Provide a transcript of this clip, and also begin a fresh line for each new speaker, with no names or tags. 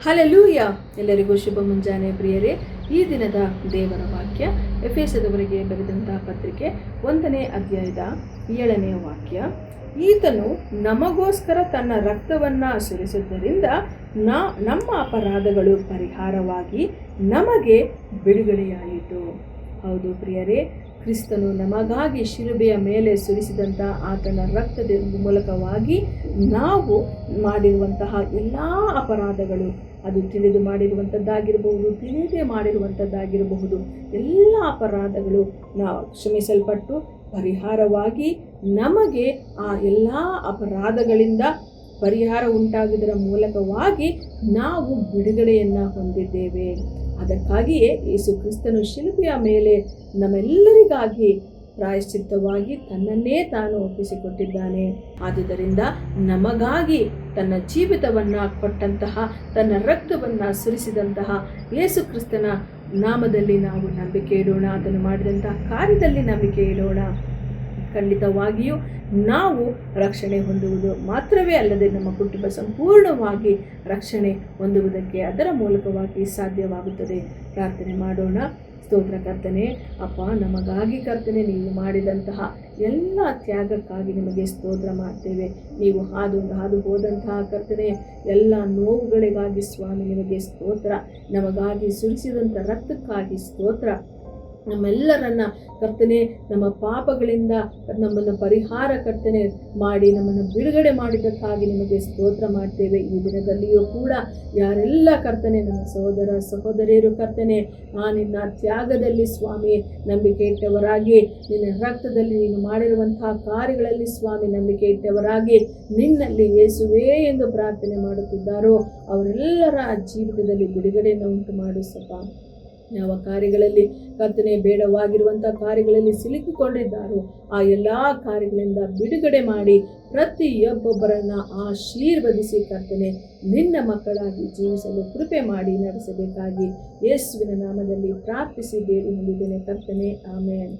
Hallelujah. ಎಲ್ಲರಿಗೂ ಶುಭ ಮುಂಜಾನೆ ಪ್ರಿಯರೇ. ಈ ದಿನದ ದೇವರ ವಾಕ್ಯ ಎಫೆಸದವರಿಗೆ ಬರೆದಂತಹ ಪತ್ರಿಕೆ 1ನೇ ಅಧ್ಯಾಯದ 7ನೇ ವಾಕ್ಯ. ಈತನು ನಮಗೋಸ್ಕರ ತನ್ನ ರಕ್ತವನ್ನು ಸುರಿಸಿದ್ದರಿಂದ ನಮ್ಮ ಅಪರಾಧಗಳು ಪರಿಹಾರವಾಗಿ ನಮಗೆ ಬಿಡುಗಡೆಯಾಯಿತು. ಹೌದು ಪ್ರಿಯರೇ, ಕ್ರಿಸ್ತನು ನಮಗಾಗಿ ಶಿಲುಬೆಯ ಮೇಲೆ ಸುರಿಸಿದಂಥ ಆತನ ರಕ್ತದ ಮೂಲಕವಾಗಿ ನಾವು ಮಾಡಿರುವಂತಹ ಎಲ್ಲ ಅಪರಾಧಗಳು, ಅದು ತಿಳಿದು ಮಾಡಿರುವಂಥದ್ದಾಗಿರಬಹುದು, ತಿಳಿದೇ ಮಾಡಿರುವಂಥದ್ದಾಗಿರಬಹುದು, ಎಲ್ಲ ಅಪರಾಧಗಳು ನಾವು ಕ್ಷಮಿಸಲ್ಪಟ್ಟು ಪರಿಹಾರವಾಗಿ ನಮಗೆ ಆ ಎಲ್ಲ ಅಪರಾಧಗಳಿಂದ ಪರಿಹಾರ ಉಂಟಾಗುವುದರ ಮೂಲಕವಾಗಿ ನಾವು ಬಿಡುಗಡೆಯನ್ನು ಹೊಂದಿದ್ದೇವೆ. ಅದಕ್ಕಾಗಿಯೇ ಯೇಸು ಕ್ರಿಸ್ತನು ಶಿಲುಬೆಯ ಮೇಲೆ ನಮ್ಮೆಲ್ಲರಿಗಾಗಿ ಪ್ರಾಯಶ್ಚಿತ್ತವಾಗಿ ತನ್ನನ್ನೇ ತಾನು ಒಪ್ಪಿಸಿಕೊಟ್ಟಿದ್ದಾನೆ. ಆದುದರಿಂದ ನಮಗಾಗಿ ತನ್ನ ಜೀವಿತವನ್ನು ಕೊಟ್ಟಂತಹ, ತನ್ನ ರಕ್ತವನ್ನು ಸುರಿಸಿದಂತಹ ಯೇಸು ಕ್ರಿಸ್ತನ ನಾಮದಲ್ಲಿ ನಾವು ನಂಬಿಕೆ ಇಡೋಣ. ಅದನ್ನು ಮಾಡಿದಂತಹ ಕಾರ್ಯದಲ್ಲಿ ನಂಬಿಕೆ ಇಡೋಣ. ಖಂಡಿತವಾಗಿಯೂ ನಾವು ರಕ್ಷಣೆ ಹೊಂದುವುದು ಮಾತ್ರವೇ ಅಲ್ಲದೆ ನಮ್ಮ ಕುಟುಂಬ ಸಂಪೂರ್ಣವಾಗಿ ರಕ್ಷಣೆ ಹೊಂದುವುದಕ್ಕೆ ಅದರ ಮೂಲಕವಾಗಿ ಸಾಧ್ಯವಾಗುತ್ತದೆ. ಪ್ರಾರ್ಥನೆ ಮಾಡೋಣ. ಸ್ತೋತ್ರ ಕರ್ತನೆ, ಅಪ್ಪ, ನಮಗಾಗಿ ಕರ್ತನೆ ನೀವು ಮಾಡಿದಂತಹ ಎಲ್ಲ ತ್ಯಾಗಕ್ಕಾಗಿ ನಿಮಗೆ ಸ್ತೋತ್ರ ಮಾಡ್ತೇವೆ. ನೀವು ಹಾದು ಹೋದಂತಹ ಕರ್ತನೆ ಎಲ್ಲ ನೋವುಗಳಿಗಾಗಿ ಸ್ವಾಮಿ ನಿಮಗೆ ಸ್ತೋತ್ರ. ನಮಗಾಗಿ ಸುರಿಸಿದಂಥ ರಕ್ತಕ್ಕಾಗಿ ಸ್ತೋತ್ರ. ನಮ್ಮೆಲ್ಲರನ್ನ ಕರ್ತನೆ ನಮ್ಮ ಪಾಪಗಳಿಂದ ನಮ್ಮನ್ನು ಪರಿಹಾರ ಕರ್ತನೆ ಮಾಡಿ ನಮ್ಮನ್ನು ಬಿಡುಗಡೆ ಮಾಡಿದ್ದಕ್ಕಾಗಿ ನಿಮಗೆ ಸ್ತೋತ್ರ ಮಾಡ್ತೇವೆ. ಈ ದಿನದಲ್ಲಿಯೂ ಕೂಡ ಯಾರೆಲ್ಲ ಕರ್ತನೆ ನನ್ನ ಸಹೋದರ ಸಹೋದರಿಯರು ಕರ್ತನೆ ನಿನ್ನ ತ್ಯಾಗದಲ್ಲಿ ಸ್ವಾಮಿ ನಂಬಿಕೆ ಇಟ್ಟವರಾಗಿ, ನಿನ್ನ ರಕ್ತದಲ್ಲಿ ನೀನು ಮಾಡಿರುವಂತಹ ಕಾರ್ಯಗಳಲ್ಲಿ ಸ್ವಾಮಿ ನಂಬಿಕೆ ಇಟ್ಟವರಾಗಿ ನಿನ್ನಲ್ಲಿ ಯೇಸುವೇ ಎಂದು ಪ್ರಾರ್ಥನೆ ಮಾಡುತ್ತಿದ್ದಾರೋ ಅವರೆಲ್ಲರ ಜೀವಿತದಲ್ಲಿ ಬಿಡುಗಡೆಯನ್ನು ಉಂಟು ಮಾಡು ಸಪ್ಪ. ಯಾವ ಕಾರ್ಯಗಳಲ್ಲಿ ಕರ್ತನೆ ಬೇಡವಾಗಿರುವಂಥ ಕಾರ್ಯಗಳಲ್ಲಿ ಸಿಲುಕಿಕೊಂಡಿದ್ದಾರೋ ಆ ಎಲ್ಲ ಕಾರ್ಯಗಳಿಂದ ಬಿಡುಗಡೆ ಮಾಡಿ ಪ್ರತಿಯೊಬ್ಬೊಬ್ಬರನ್ನು ಆಶೀರ್ವದಿಸಿ ಕರ್ತನೆ ನಿನ್ನ ಮಕ್ಕಳಾಗಿ ಜೀವಿಸಲು ಕೃಪೆ ಮಾಡಿ ನಡೆಸಬೇಕಾಗಿ ಯೇಸುವಿನ ನಾಮದಲ್ಲಿ ಪ್ರಾರ್ಥಿಸಿ ಬೇಡಿ ಹೊಂದಿದ್ದೇನೆ ಕರ್ತನೆ. ಆಮೆನ್.